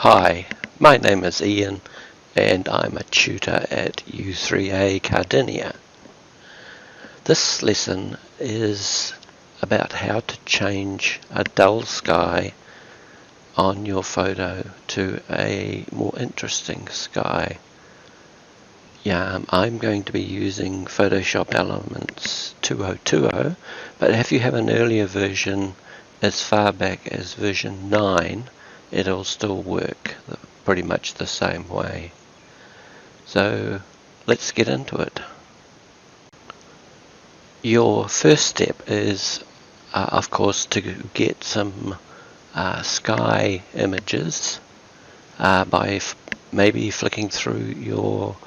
Hi, my name is Ian and I'm a tutor at U3A Cardinia. This lesson is about how to change a dull sky on your photo to a more interesting sky. I'm going to be using Photoshop Elements 2020, but if you have an earlier version as far back as version 9, it'll still work pretty much the same way. So let's get into it. Your first step is of course to get some sky images by maybe flicking through your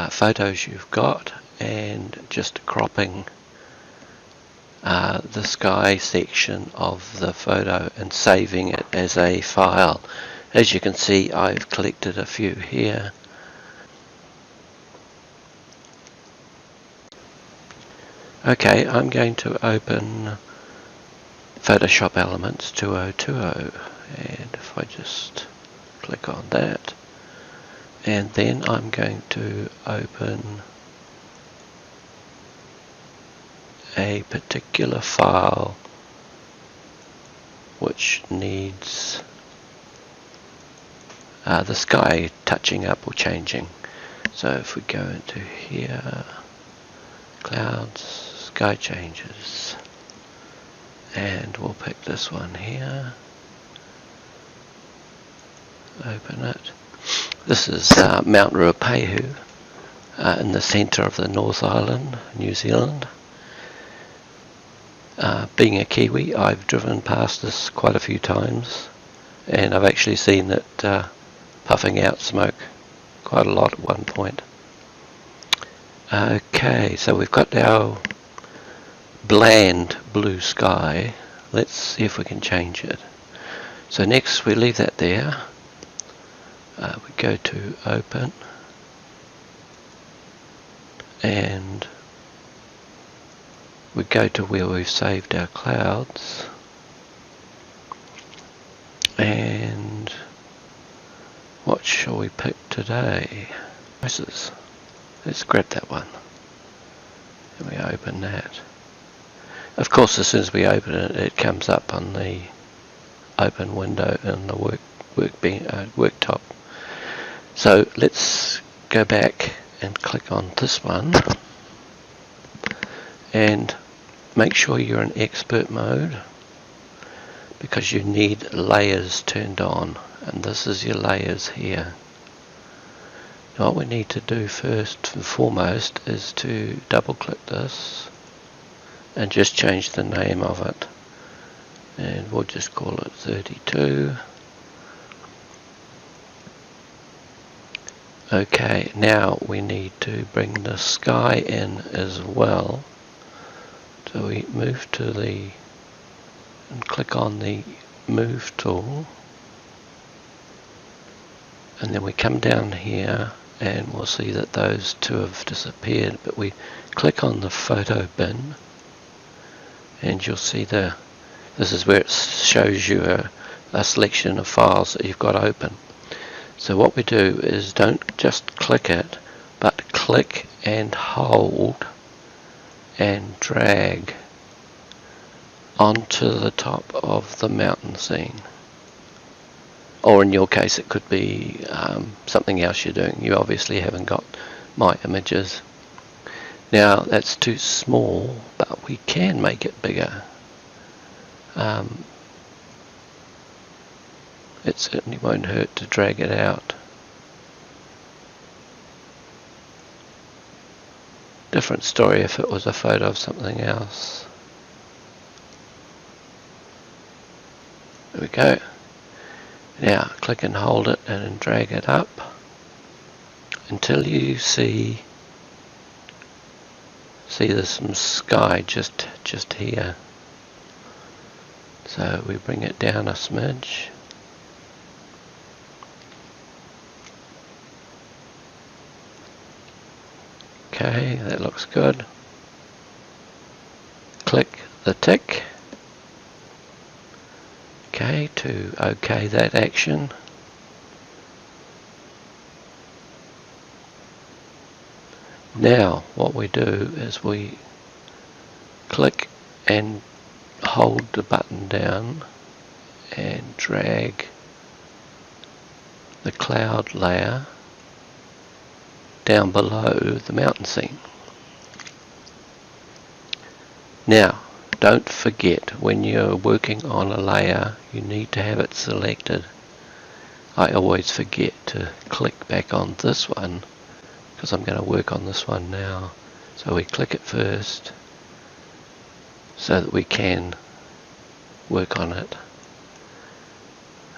photos you've got and just cropping the sky section of the photo and saving it as a file. As you can see, I've collected a few here. Okay, I'm going to open Photoshop Elements 2020, and if I just click on that, and then I'm going to open a particular file which needs the sky touching up or changing. So if we go into here, clouds, sky changes, and we'll pick this one here, open it. This is Mount Ruapehu in the centre of the North Island, New Zealand. Being a Kiwi, I've driven past this quite a few times, and I've actually seen it puffing out smoke quite a lot at one point. Okay, so we've got our bland blue sky. Let's see if we can change it. So next we leave that there. We go to open, and we go to where we've saved our clouds, and what shall we pick today? Let's grab that one, and we open that. Of course, as soon as we open it, it comes up on the open window in the worktop. So let's go back and click on this one, and make sure you're in expert mode, because you need layers turned on, and this is your layers here. Now what we need to do first and foremost is to double click this and just change the name of it, and we'll just call it 32. Okay, now we need to bring the sky in as well. So we move to and click on the move tool, and then we come down here and we'll see that those two have disappeared, but we click on the photo bin and you'll see this is where it shows you a selection of files that you've got open. So what we do is don't just click it, but click and hold and drag onto the top of the mountain scene. Or in your case it could be something else you're doing. You obviously haven't got my images. Now that's too small, but we can make it bigger. It certainly won't hurt to drag it out. Different story if it was a photo of something else. There we go. Now click and hold it and then drag it up until you see there's some sky just here. So we bring it down a smidge. Okay, that looks good. Click the tick. Okay, to OK that action. Now what we do is we click and hold the button down and drag the cloud layer down below the mountain scene. Now don't forget, when you're working on a layer you need to have it selected. I always forget to click back on this one because I'm going to work on this one now. So we click it first so that we can work on it.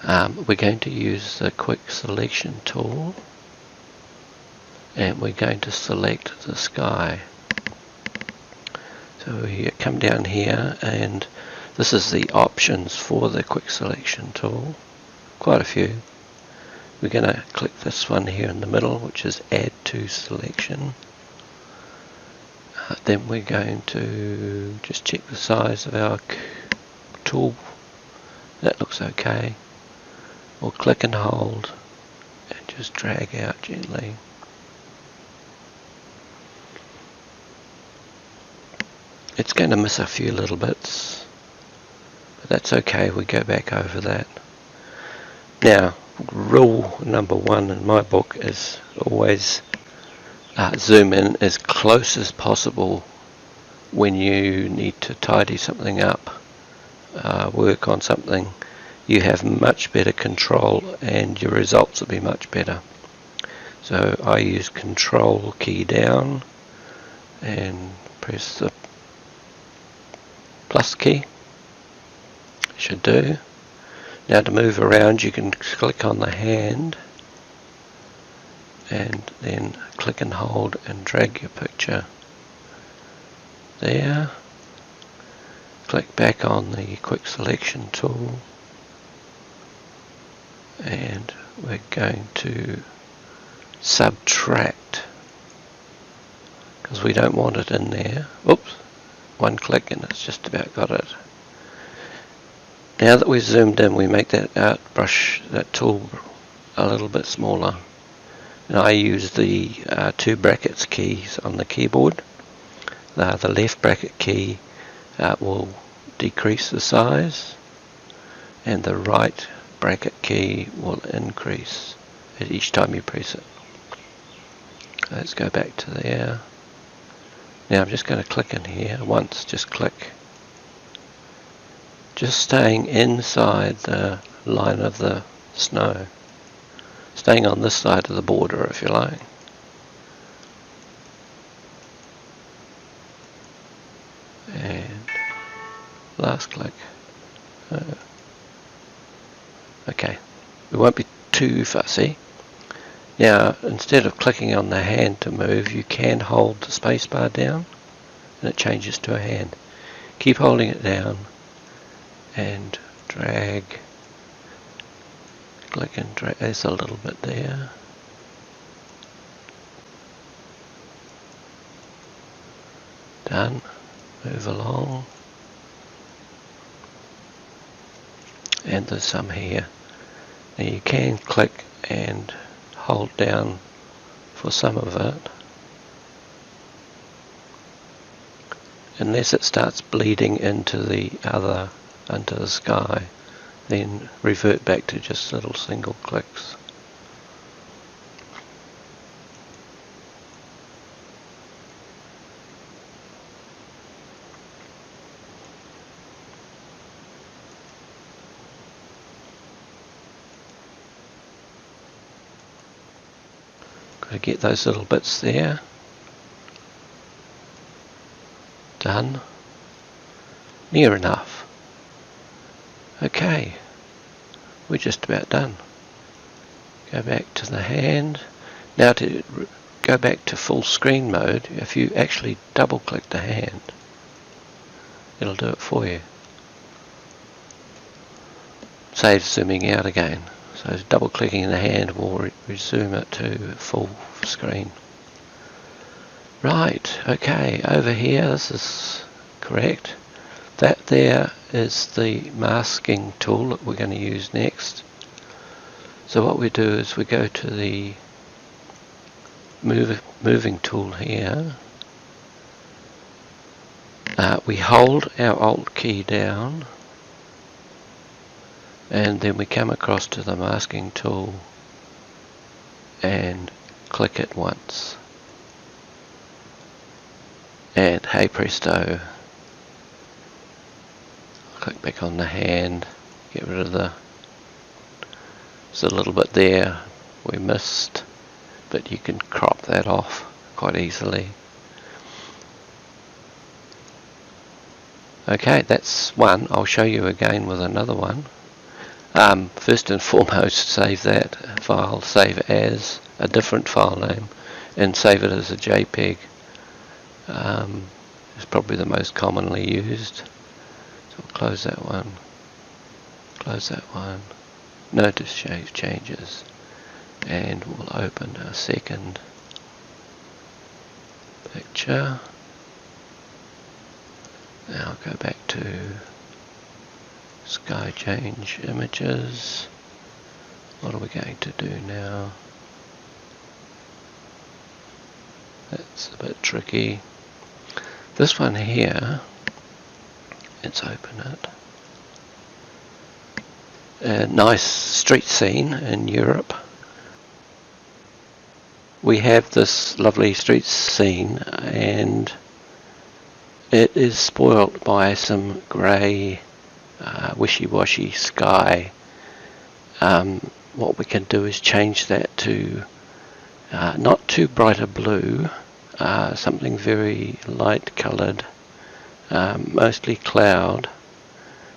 We're going to use the quick selection tool and we're going to select the sky. So we come down here and this is the options for the quick selection tool. Quite a few. We're going to click this one here in the middle, which is add to selection. Then we're going to just check the size of our tool. That looks okay. We'll click and hold and just drag out gently. It's going to miss a few little bits, but that's okay, we go back over that. Now, rule number one in my book is always zoom in as close as possible when you need to tidy something up, work on something. You have much better control and your results will be much better. So I use control key down and press the plus key. Should do. Now to move around you can click on the hand and then click and hold and drag your picture there. Click back on the quick selection tool and we're going to subtract because we don't want it in there. Oops, one click and it's just about got it. Now that we've zoomed in, we make that brush, that tool, a little bit smaller. And I use the two brackets keys on the keyboard. The left bracket key will decrease the size, and the right bracket key will increase at each time you press it. Let's go back to there. Now I'm just going to click in here once, just click. Just staying inside the line of the snow. Staying on this side of the border if you like. And last click. Okay, we won't be too fussy. Now instead of clicking on the hand to move, you can hold the spacebar down and it changes to a hand. Keep holding it down and drag, click and drag. There's a little bit there. Done. Move along. And there's some here. Now you can click and hold down for some of it. Unless it starts bleeding into the other, into the sky, then revert back to just little single clicks. Got to get those little bits there. Done. Near enough. Okay, we're just about done. Go back to the hand. Now to go back to full screen mode, if you actually double click the hand, it'll do it for you. Save zooming out again. So double clicking the hand will resume it to full screen. Right, okay, over here, this is correct. That there is the masking tool that we're going to use next. So what we do is we go to the moving tool here, we hold our Alt key down and then we come across to the masking tool and click it once, and hey presto, click back on the hand, get rid of there's a little bit there we missed, but you can crop that off quite easily. Okay, that's one. I'll show you again with another one. First and foremost, save that file, save as a different file name, and save it as a JPEG. It's probably the most commonly used. So we'll close that one, notice save changes, and we'll open a second picture. Now go back to sky change images. What are we going to do now? That's a bit tricky. This one here, let's open it. A nice street scene in Europe. We have this lovely street scene and it is spoilt by some grey wishy-washy sky. What we can do is change that to not too bright a blue, something very light coloured, mostly cloud,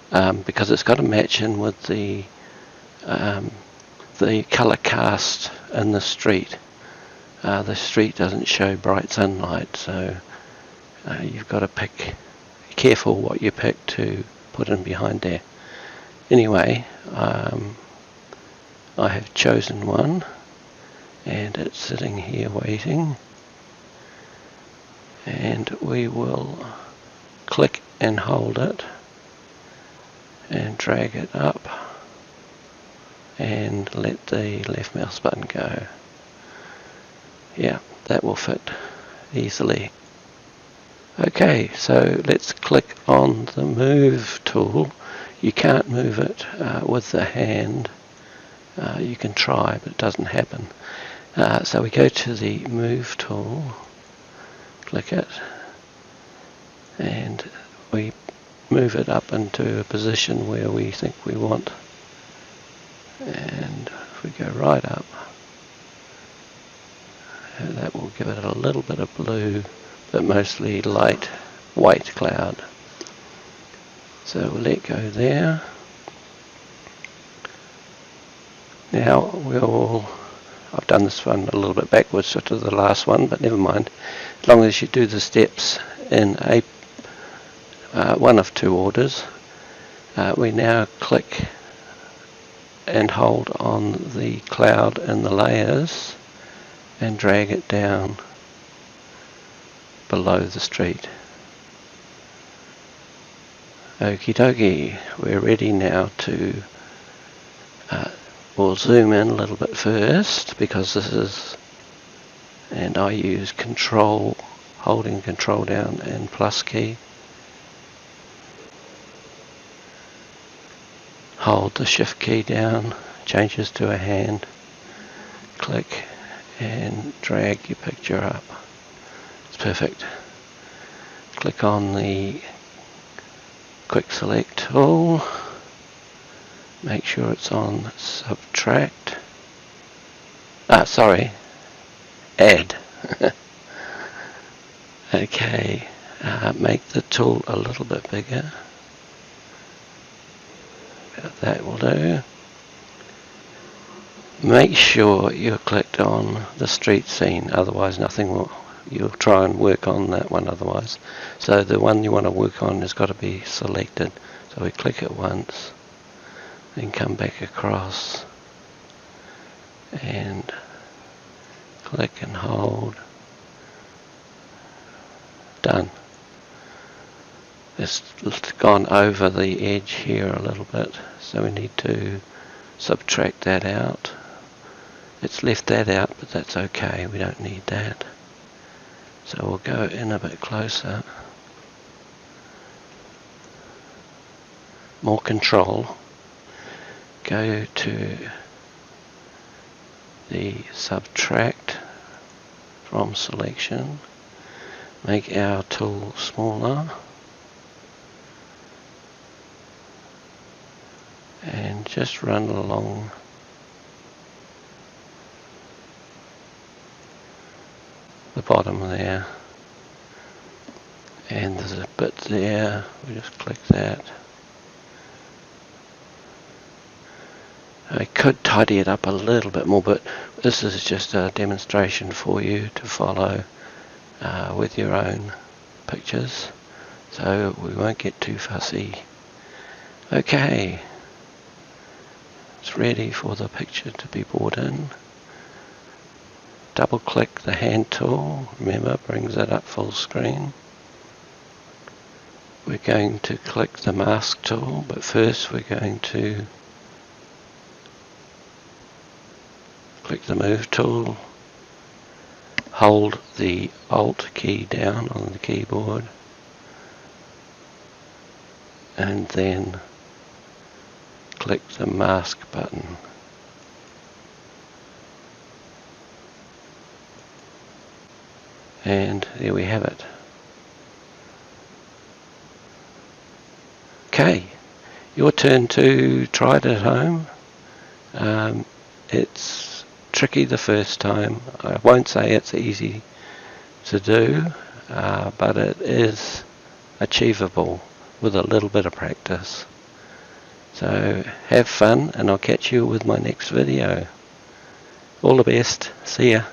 because it's got to match in with the colour cast in the street. The street doesn't show bright sunlight, so you've got to be careful what you pick to put in behind there. Anyway, I have chosen one and it's sitting here waiting, and we will click and hold it and drag it up and let the left mouse button go. Yeah, that will fit easily. Okay, so let's click on the move tool. You can't move it with the hand. You can try, but it doesn't happen. So we go to the move tool, click it, and we move it up into a position where we think we want. And if we go right up, that will give it a little bit of blue, but mostly light white cloud. So we'll let go there. Now I've done this one a little bit backwards to the last one, but never mind. As long as you do the steps in one of two orders, we now click and hold on the cloud and the layers and drag it down below the street. Okie dokie, we're ready now to we'll zoom in a little bit first, because this is, and I use control, holding control down and plus key. Hold the shift key down, changes to a hand, click and drag your picture up. It's perfect. Click on the quick select tool, make sure it's on subtract, add. Okay, make the tool a little bit bigger. That will do. Make sure you're clicked on the street scene, otherwise nothing will, you'll try and work on that one otherwise. So the one you want to work on has got to be selected. So we click it once, then come back across and click and hold. Done. It's gone over the edge here a little bit, so we need to subtract that out. It's left that out, but that's okay, we don't need that. So we'll go in a bit closer. More control. Go to the subtract from selection. Make our tool smaller. And just run along the bottom there, and there's a bit there, we just click that. I could tidy it up a little bit more, but this is just a demonstration for you to follow with your own pictures, so we won't get too fussy. Okay, it's ready for the picture to be brought in. Double click the hand tool, remember, brings it up full screen. We're going to click the mask tool, but first we're going to click the move tool, hold the Alt key down on the keyboard, and then click the mask button. And there we have it. Okay, your turn to try it at home. It's tricky the first time. I won't say it's easy to do, but it is achievable with a little bit of practice. So have fun, and I'll catch you with my next video. All the best. See ya.